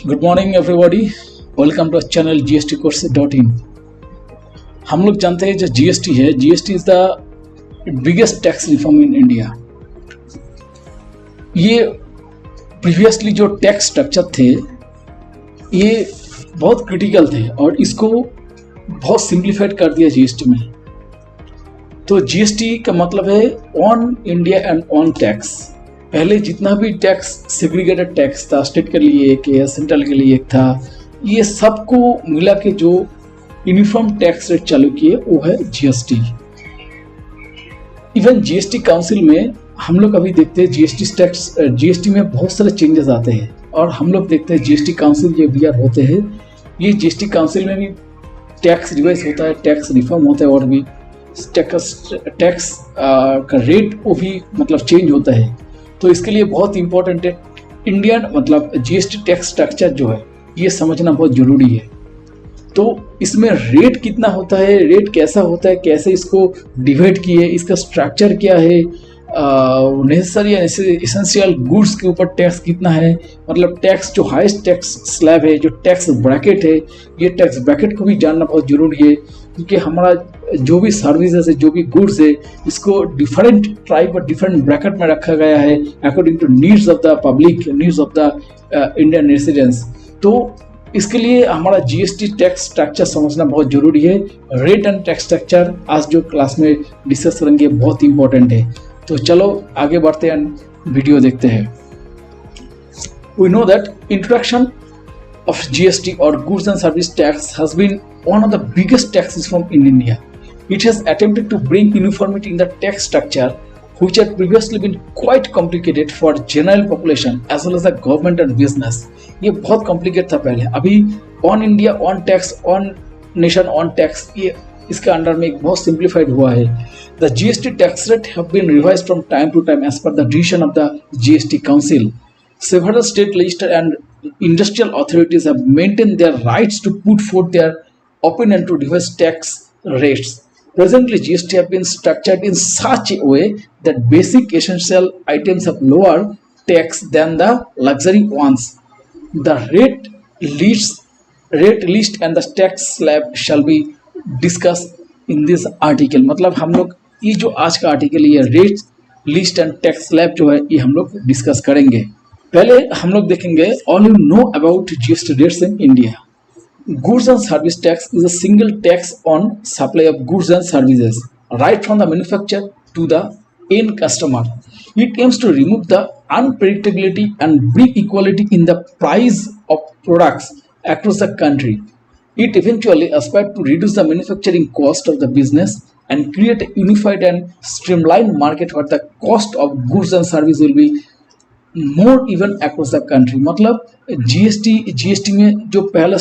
Good morning everybody, welcome to channel gstcourses.in। हम लोग जानते हैं जो जीएसटी है, GST is the biggest tax reform in India. ये प्रीवियसली जो टैक्स स्ट्रक्चर थे ये बहुत क्रिटिकल थे और इसको बहुत सिंप्लीफाइड कर दिया जीएसटी में। तो जीएसटी का मतलब है on India and on tax. पहले जितना भी टैक्स सेग्रीगेटेड टैक्स था, स्टेट के लिए एक या सेंट्रल के लिए एक था, ये सबको मिला के जो यूनिफॉर्म टैक्स रेट चालू किए वो है जीएसटी। इवन जीएसटी काउंसिल में हम लोग अभी देखते हैं जीएसटी में बहुत सारे चेंजेस आते हैं और हम लोग देखते हैं जीएसटी काउंसिल जो भी होते हैं, ये जीएसटी काउंसिल में भी टैक्स रिवाइज होता है, टैक्स रिफॉर्म होता है और भी टैक्स का रेट वो भी मतलब चेंज होता है। तो इसके लिए बहुत इंपॉर्टेंट है इंडियन मतलब जीएसटी टैक्स स्ट्रक्चर जो है ये समझना बहुत जरूरी है। तो इसमें रेट कितना होता है, रेट कैसा होता है, कैसे इसको डिवाइड किए, इसका स्ट्रक्चर क्या है, नेसेसरी एसेंशियल गुड्स के ऊपर टैक्स कितना है, मतलब टैक्स जो हाईएस्ट टैक्स स्लैब है, जो टैक्स ब्रैकेट है, ये टैक्स ब्रैकेट को भी जानना बहुत जरूरी है क्योंकि हमारा जो भी सर्विसेज है, जो भी गुड्स है, इसको डिफरेंट टाइप और डिफरेंट ब्रैकेट में रखा गया है according to needs of the public, needs of the Indian residents. तो इसके लिए हमारा जीएसटी टैक्स स्ट्रक्चर समझना बहुत जरूरी है। रेट एंड टैक्स स्ट्रक्चर आज जो क्लास में डिस्कस करेंगे बहुत इंपॉर्टेंट है। तो चलो आगे बढ़ते हैं, वीडियो देखते हैं। We know that introduction of GST or goods and service tax has been one of the biggest tax reforms in India. It has attempted to bring uniformity in the tax structure, which had previously been quite complicated for general population as well as the government and business. ये बहुत complicated था पहले। अभी on India, on tax, on nation, on tax, ये इसके under में एक बहुत simplified हुआ है। The GST tax rate have been revised from time to time as per the decision of the GST Council. Several state legislature and industrial authorities have maintained their rights to put forth their opinion to revise tax rates. Presently, GST have been structured in such a way that basic essential items have lower tax than the luxury ones. The rate list and the tax slab shall be discussed in this article. मतलब हम लोग ये जो आज का article ये rate list and tax slab जो है ये हम लोग डिस्कस करेंगे। पहले हम लोग देखेंगे all you know about GST rates in India. Goods and service tax is a single tax on supply of goods and services, right from the manufacturer to the end customer. It aims to remove the unpredictability and bring equality in the price of products across the country. It eventually aspires to reduce the manufacturing cost of the business and create a unified and streamlined market where the cost of goods and services will be more even across the country. मतलब GST में जो पहला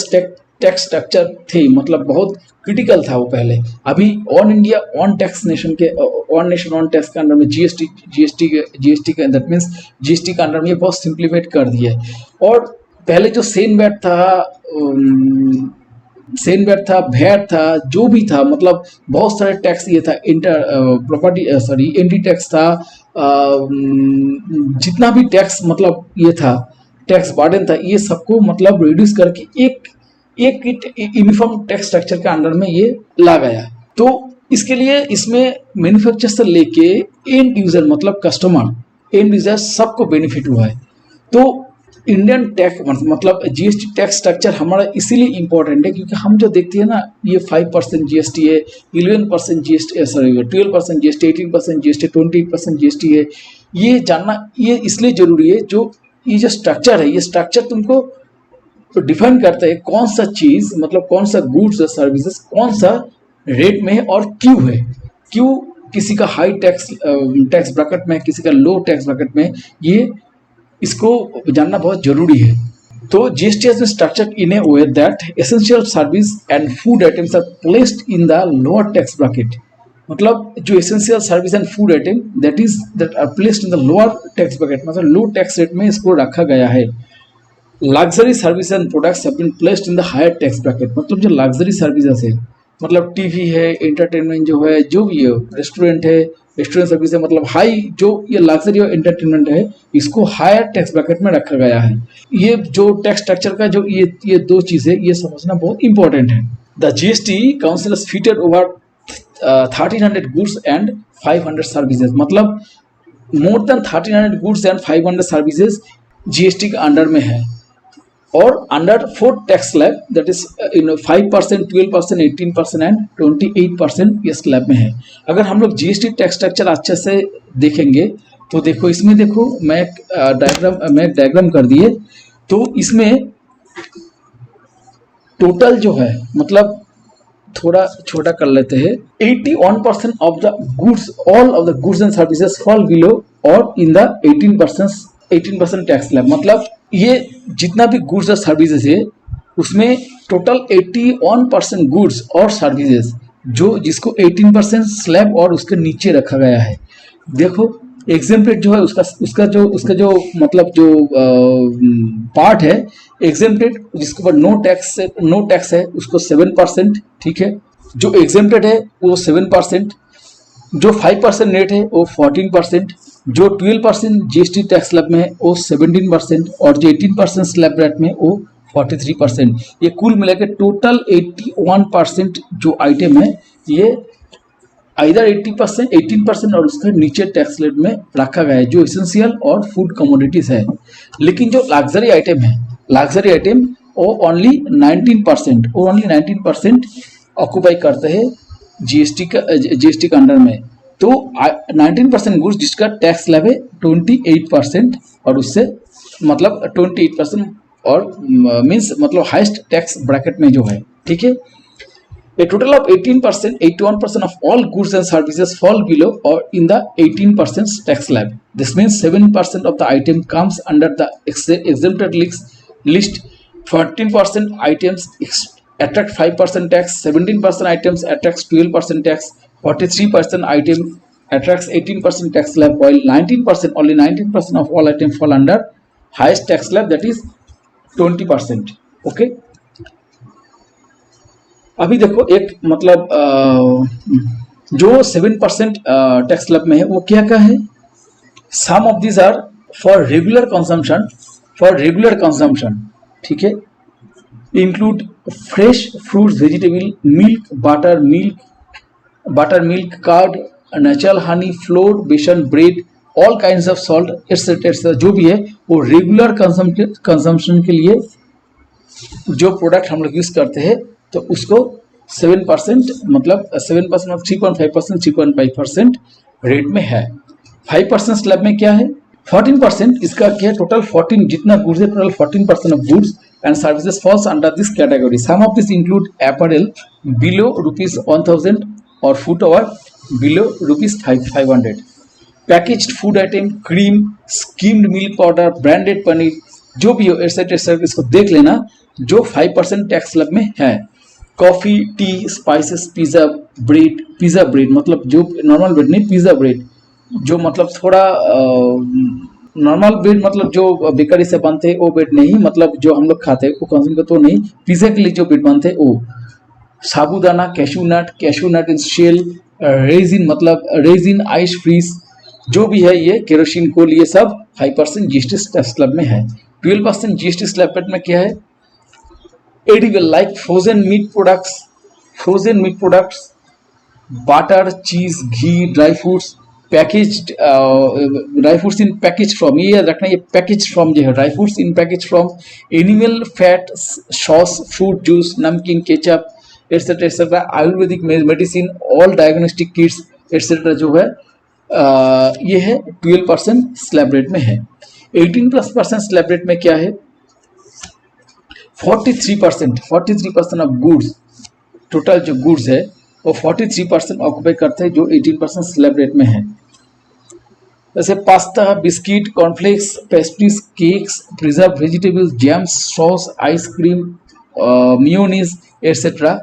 tax structure थे मतलब बहुत critical था वो पहले। अभी on India on tax nation के ऑन नेशन ऑन टैक्स के अंडर में जीएसटी के दैट मीन्स जीएसटी के अंडर में ये बहुत सिंप्लीफाइड कर दिया है। और पहले जो सेन वैट था, वैट था, जो भी था, मतलब बहुत सारे टैक्स ये था, एंटी टैक्स था, जितना भी टैक्स मतलब ये था टैक्स बर्डन था, ये सबको मतलब रिड्यूस करके एक यूनिफॉर्म टैक्स स्ट्रक्चर के अंडर में ये ला गया। तो इसके लिए इसमें मैन्युफैक्चरर से लेके एंड यूजर मतलब कस्टमर एंड यूजर सबको बेनिफिट हुआ है। तो इंडियन टैक्स मतलब जीएसटी टैक्स स्ट्रक्चर हमारा इसीलिए इम्पोर्टेंट है क्योंकि हम जो देखते हैं ना ये 5% जीएसटी है, 11% जीएसटी, 12% जीएसटी, 18% जीएसटी, 28% जीएसटी है। ये जानना ये इसलिए जरूरी है जो ये जो स्ट्रक्चर है, ये स्ट्रक्चर तुमको तो डिफाइन करता है कौन सा चीज मतलब कौन सा गुड्स और सर्विसेज कौन सा रेट में है और क्यों है, क्यों किसी का हाई टैक्स ब्रैकेट में, किसी का लो टैक्स ब्रैकेट में, ये इसको जानना बहुत जरूरी है। तो GST has been structured in a way that essential service and food items are placed in the lower tax bracket. मतलब जो essential service and food item that are placed in the lower tax bracket मतलब low tax rate में इसको रखा गया है। Luxury service and products have been placed in the higher tax bracket. मतलब जो लग्जरी सर्विसेज है मतलब टीवी है, एंटरटेनमेंट जो है, जो भी है, रेस्टोरेंट है, रेस्टोरेंट सर्विस है, मतलब हाई जो ये लग्जरी और एंटरटेनमेंट है इसको हायर टैक्स ब्रैकेट में रखा गया है। ये जो टैक्स स्ट्रक्चर का जो ये दो चीजें ये समझना बहुत इंपॉर्टेंट है। The GST council is fitted over 1300 goods and 500 services, मतलब more than 1300 goods and 500 services GST के अंडर में है। और under 4 tax slab that is 5%, 12%, 18% and 28% ये स्लैब में है। अगर हम लोग जीएसटी टैक्स स्ट्रक्चर अच्छे से देखेंगे तो देखो इसमें, देखो मैं एक डायग्राम कर दिए, तो इसमें टोटल जो है, मतलब थोड़ा छोटा कर लेते हैं, 81% of the goods, all of the goods and services fall below और इन द 18% टैक्स स्लैब, मतलब ये जितना भी गुड्स और सर्विसेज है उसमें टोटल 81% गुड्स और सर्विसेज जो जिसको 18% स्लैब और उसके नीचे रखा गया है। देखो एग्जेम्प्टेड जो है उसका जो मतलब जो पार्ट है एग्जेम्प्टेड, जिसके ऊपर नो टैक्स है उसको 7%, ठीक है। जो एग्जेम्प्टेड है वो 7%, जो 5% नेट है वो 14%, जो 12% जीएसटी टैक्स स्लैब में है वो 17% और जो 18% स्लैब रेट में वो 43%। ये कुल मिलाकर टोटल 81% जो आइटम है ये आइदर 18% और उसके नीचे टैक्स स्लैब में रखा गया है, जो एसेंशियल और फूड कमोडिटीज है। लेकिन जो लग्जरी आइटम वो ओनली 19% ऑक्यूपाई करते हैं जीएसटी के अंडर में। तो 19% गुड्स जिसका टैक्स स्लैब है 28% और उससे मतलब 28% और मीन्स मतलब हाईएस्ट टैक्स ब्रैकेट में जो है, ठीक है। A total of 18%, 81% of all goods and services fall below or in the 18% tax slab. This means 7% of the item comes under the exempted list. 14% items attract 5% tax. 17% items attracts 12% tax. 43% item attracts 18% tax slab. While 19% of all items fall under highest tax slab, that is 20%. Okay. अभी देखो एक मतलब जो 7% tax slab में है वो क्या है, some of this are for regular consumption, ठीक है। Include fresh fruits, vegetable, milk, buttermilk, curd, natural honey, flour, besan, bread, all kinds of salt etcetera, जो भी है वो रेगुलर कंजम्पशन के लिए जो प्रोडक्ट हम लोग यूज करते हैं तो उसको 7% मतलब 7% और 3.5%, 3.5% रेट में है। 5% स्लैब में क्या है, 14%, इसका क्या है, टोटल 14 जितना गुड्स है total 14% of goods and services falls under this category. Some of this include apparel below ₹1000 और footwear below ₹500। Packaged food item, cream, skimmed milk powder, branded paneer, जो भी हो एक्सेट्रा, इसको देख लेना जो 5% टैक्स स्लैब में है। Coffee, T, spices, pizza bread मतलब जो नॉर्मल ब्रेड नहीं, पिज्जा ब्रेड जो मतलब थोड़ा नॉर्मल ब्रेड मतलब जो बेकरी से बनते हैं वो ब्रेड नहीं, मतलब जो हम लोग खाते हैं वो कंज्यूम करते तो नहीं, पिज्जा के लिए जो ब्रेड बनते हैं वो। साबूदाना, कैशू नट इन शेल, रेजिन मतलब रेजिन, आइस फ्रीज, जो भी है ये केरोसिन कोल, ये सब 5% जीएसटी टैक्स स्लैब में है। 12% जीएसटी स्लैब में क्या है, edible like frozen meat products, butter, cheese, ghee, dry fruits, packaged dry fruits in packaged form, ये याद रखना, ये packaged form जो है dry fruits in packaged form, animal fat, sauce, fruit juice, namkeen, ketchup etcetera, Ayurvedic medicine, all diagnostic kits etcetera जो है ये है 12% स्लैब रेट में है। 18% स्लैब रेट में क्या है, 43% ऑफ गुड्स, टोटल जो गुड्स है वो 43% ऑक्यूपाई करते हैं जो 18% स्लैब रेट में है। जैसे pasta, biscuit, cornflakes, pastries, cakes, preserve vegetables, jams, sauce, ice cream, mayonnaise etcetera.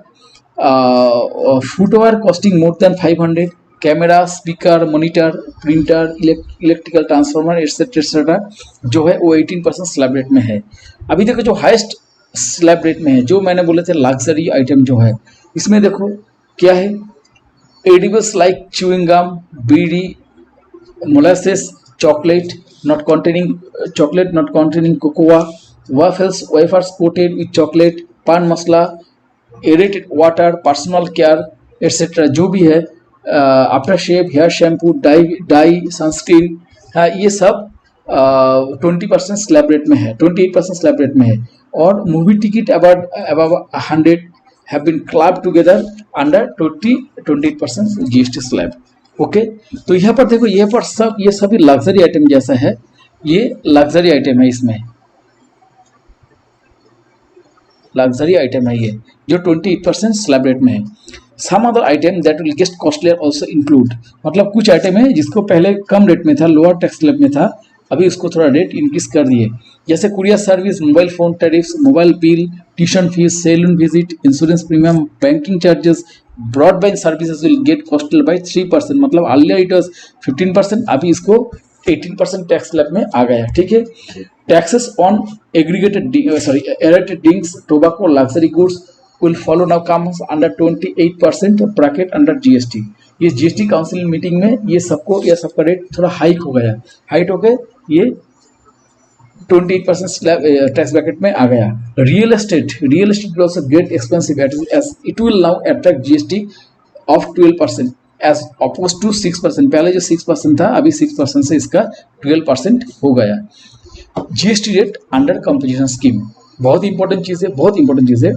Footwear costing more than 500, camera, speaker, monitor, printer, electrical transformer etcetera जो है वो 18% स्लैब रेट में है। अभी देखो जो हाईएस्ट स्लैब रेट में है जो मैंने बोले थे लग्जरी आइटम जो है, इसमें देखो क्या है, edibles like chewing gum, bidi, molasses, chocolate not containing cocoa, wafers coated with chocolate, pan masala, aerated water, personal care etcetera जो भी है, after shave, hair shampoo, dye sunscreen, ये सब 20% स्लैब रेट में है, 28% स्लैब रेट में है। और movie ticket above 100 have been club together under 28% GST slab. Okay, तो यहाँ पर देखो, यहाँ पर सब ये सभी लग्जरी आइटम जैसा है, ये लग्जरी आइटम है, इसमें लग्जरी आइटम है ये जो 28% स्लैब रेट में है। Some other item that will get costlier also include, मतलब कुछ आइटम है जिसको पहले कम रेट में था, लोअर टैक्स स्लैब में था, अभी उसको थोड़ा रेट इंक्रीज कर दिए, जैसे courier service, mobile phone tariffs, mobile bill, tuition fees, salon visit, insurance premium, banking charges, broadband services will get costlier by 3%, मतलब अर्लियर इट वाज 15%, अभी इसको 18% टैक्स स्लैब में आ गया। ठीक है, taxes on aerated drinks, tobacco, luxury goods will follow now comes under 28% bracket under GST. ये GST council meeting में ये सबका रेट थोड़ा हाइट होकर ये 28% स्लैब टैक्स ब्रैकेट में आ गया। Real estate will also get expensive as it will now attract GST of 12% as oppose to 6%। पहले जो 6% था, अभी 6% से इसका 12% हो गया। GST rate under composition scheme बहुत इंपॉर्टेंट चीज़ है।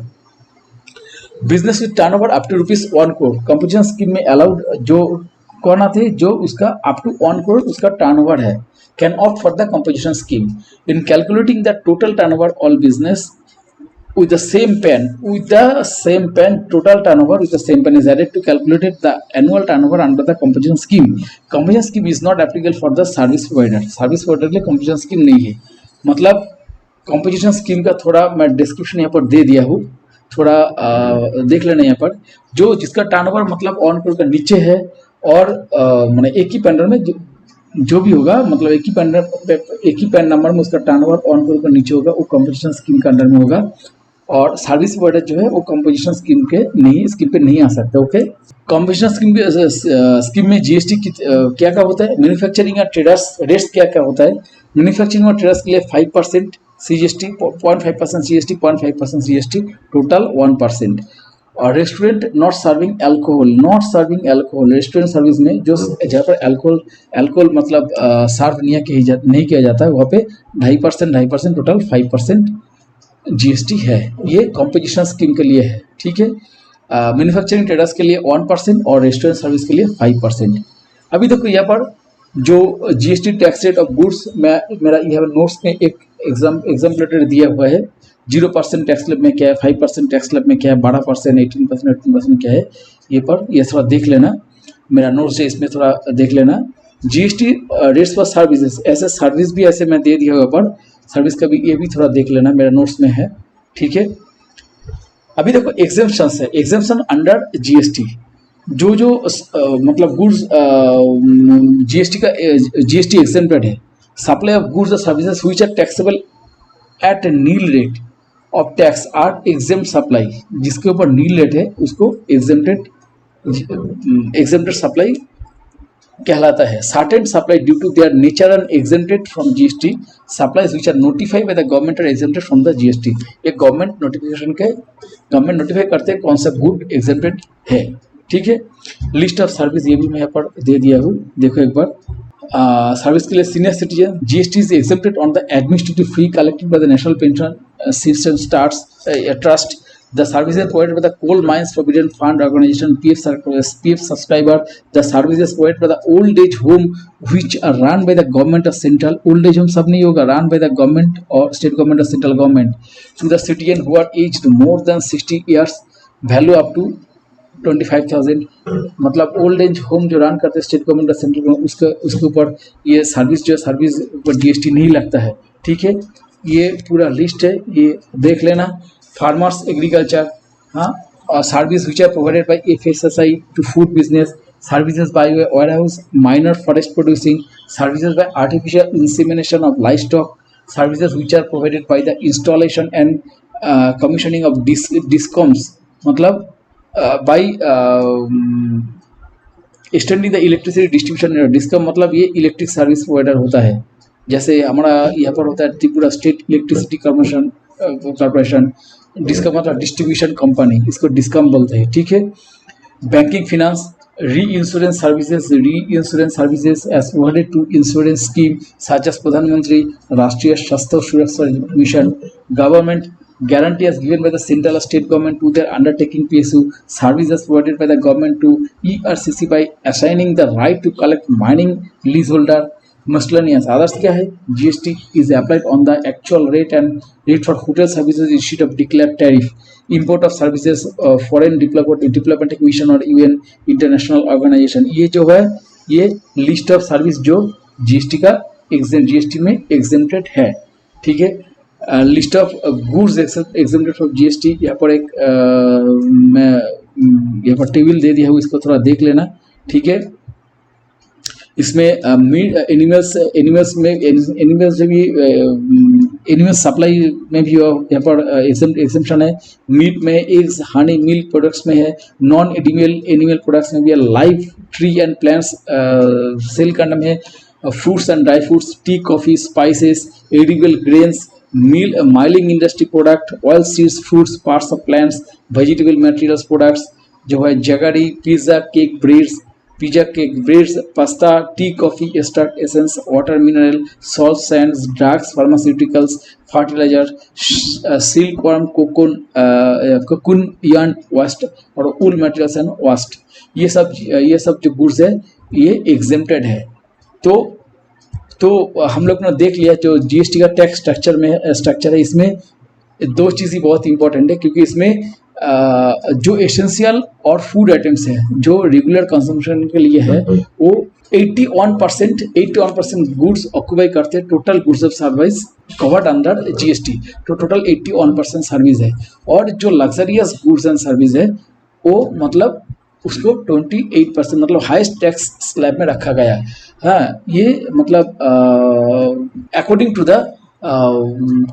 Business with turnover up to ₹1 crore composition scheme में अलाउड जो कौन आते, जो उसका अप टू 1 करोड़ उसका टर्नओवर है, can opt for the composition scheme in calculating the total turnover all business with the same pen total turnover with the same pen is added to calculate the annual turnover under the composition scheme. Composition scheme is not applicable for the service provider के लिए composition scheme नहीं है। मतलब composition scheme का थोड़ा मैं description यहाँ पर दे दिया हूँ, थोड़ा देख लेना यहाँ पर। जो जिसका टर्नओवर मतलब 1 करोड़ का नीचे है और मैंने एक ही पैनल में जो भी होगा, मतलब एक ही पैन नंबर में उसका टर्नओवर 1 करोड़ का नीचे होगा, वो कंपोजिशन स्कीम के अंडर में होगा। और सर्विस प्रोवाइडर जो है वो कंपोजिशन स्कीम पे नहीं आ सकता। ओके, कंपोजिशन स्कीम में जीएसटी क्या होता है, मैन्युफैक्चरिंग और ट्रेडर्स रेट्स क्या होता है। मैन्युफैक्चरिंग और ट्रेडर्स के लिए 5% सीजीएसटी, 0.5% सीजीएसटी, 0.5% सीजीएसटी, टोटल 1%। और restaurant not serving alcohol, restaurant service में जो जहाँ पर एल्कोहल मतलब सर्व नहीं किया जाता है, वहाँ पे 2.5% टोटल 5% जीएसटी है। ये कॉम्पोजिशन स्कीम के लिए है। ठीक है, मैन्युफैक्चरिंग ट्रेडर्स के लिए 1% और रेस्टोरेंट सर्विस के लिए 5%। अभी देखो यहाँ पर जो GST tax rate of goods मेरा यह नोट्स में एक एग्जाम्पलेटर दिया हुआ है। 0% टैक्स स्लैब में क्या है, 5% टैक्स स्लैब में क्या है, 12%, 18% क्या है, ये थोड़ा देख लेना। मेरा नोट्स है, इसमें थोड़ा देख लेना। जीएसटी रेट्स फॉर सर्विसेज, ऐसे सर्विस भी ऐसे मैं दे दिया हुआ पर सर्विस का भी ये भी थोड़ा देख लेना, मेरा नोट्स में है। ठीक है, अभी देखो एग्जेम्पशन है, एग्जेम्पशन अंडर जीएसटी जो मतलब गुड्स जीएसटी एग्जेम्प्टेड है। सप्लाई ऑफ गुड्स और services which are taxable at nil rate of tax are exempt supply, जिसके ऊपर नील रेट है उसको एग्जेम्प्टेड सप्लाई कहलाता है। Certain supply due to their nature and exempted from GST, supplies which are notified by the government are exempted from the GST. एक government notify करते हैं कौन सा गुड एग्जेम्प्टेड है। ठीक है, लिस्ट ऑफ सर्विस ये भी मैं यहाँ पर दे दिया हूँ, देखो एक बार। सर्विस के लिए senior citizen, GST is exempted on the administrative fee collected by the national pension system trust. The services provided by the Coal Mines Provident Fund Organization PF subscriber. The services provided by the old age home which are run by the government or central. Old age home सब नहीं होगा, run by the government or state government or central government to the citizen who are aged more than 60 years, value up to 25,000। मतलब old age home जो run करते हैं state government और central government, उसके ऊपर ये सर्विस ऊपर GST नहीं लगता है। ठीक है, ये पूरा लिस्ट है, ये देख लेना। फार्मर्स एग्रीकल्चर, हाँ, और service which are provided by FSSAI to food business, services by warehouse, minor forest producing, services by artificial insemination of livestock, services which are provided by the installation and commissioning of discoms, मतलब by extending the electricity distribution, discom मतलब ये electric service provider होता है। जैसे हमारा यहाँ पर होता है Tripura state electricity corporation, discom मतलब डिस्ट्रीब्यूशन कंपनी, इसको डिस्कम बोलते हैं, ठीक है। Banking finance, reinsurance services as provided to insurance scheme such as Pradhanmantri Rashtriya Swasthya Suraksha mission, government guarantee is given by the central or state government to their undertaking PSU, services provided by the government to ERCC by assigning the right to collect mining leaseholder, miscellaneous others क्या है, GST is applied on the actual rate and rate for hotel services instead of declared tariff, import of services, foreign diplomatic mission और UN international organization, ये जो है ये list of service जो GST का GST में exempted है, ठीक है। List of goods exempted from GST, यहाँ पर एक मैं यहाँ पर टेबल दे दिया हूँ, इसको थोड़ा देख लेना, ठीक है। इसमें एनिमल्स में एनिमल्स भी एनिमल सप्लाई में भी यहाँ पर एग्जेम्पशन है। मीट में, एग्स, हनी, मिल्क प्रोडक्ट्स में है। नॉन एनिमल प्रोडक्ट्स में भी है। Live tree and plants sale करने में है। Fruits and dry fruits, tea, coffee, spices, edible grains, miling industry product, oil seeds, fruits, parts of plants, vegetable materials products जो है jaggery, pizza cake breads, pasta, tea, coffee, extract, essence, water, mineral, salt, sands, drugs, pharmaceuticals, fertiliser, silkworm, cocoon yarn waste और wool materials and waste, ये सब जो goods है ये exempted है। तो हम लोग ने देख लिया जो जीएसटी का टैक्स स्ट्रक्चर है। इसमें दो चीज़ें बहुत इंपॉर्टेंट है, क्योंकि इसमें जो एसेंशियल और फूड आइटम्स हैं जो रेगुलर कंजम्पशन के लिए है वो 81% गुड्स ऑक्यूपाई करते हैं total goods of service covered under GST. तो टोटल 81% सर्विस है, और जो लग्जरियस गुड्स एंड सर्विस है वो मतलब उसको 28% मतलब हाईएस्ट टैक्स स्लैब में रखा गया है। हाँ, ये मतलब according to the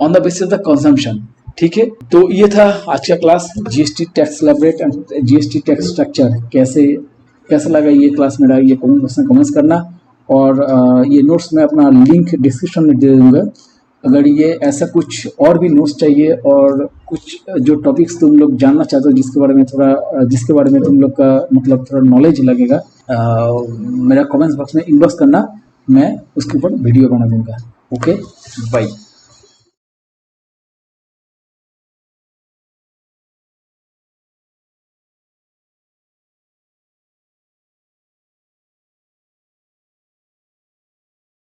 on the basis of the consumption, ठीक है। तो ये था आज का class, GST tax slab rate and GST tax structure. कैसा लगा ये क्लास मेरा, ये कमेंट्स करना। और ये नोट्स मैं अपना लिंक डिस्क्रिप्शन में दे दूंगा। अगर ये ऐसा कुछ और भी नोट्स चाहिए और कुछ जो टॉपिक्स तुम लोग जानना चाहते हो जिसके बारे में तुम लोग का मतलब थोड़ा नॉलेज लगेगा, मेरा कमेंट्स बॉक्स में इनबॉक्स करना, मैं उसके ऊपर वीडियो बना दूंगा। Okay, bye.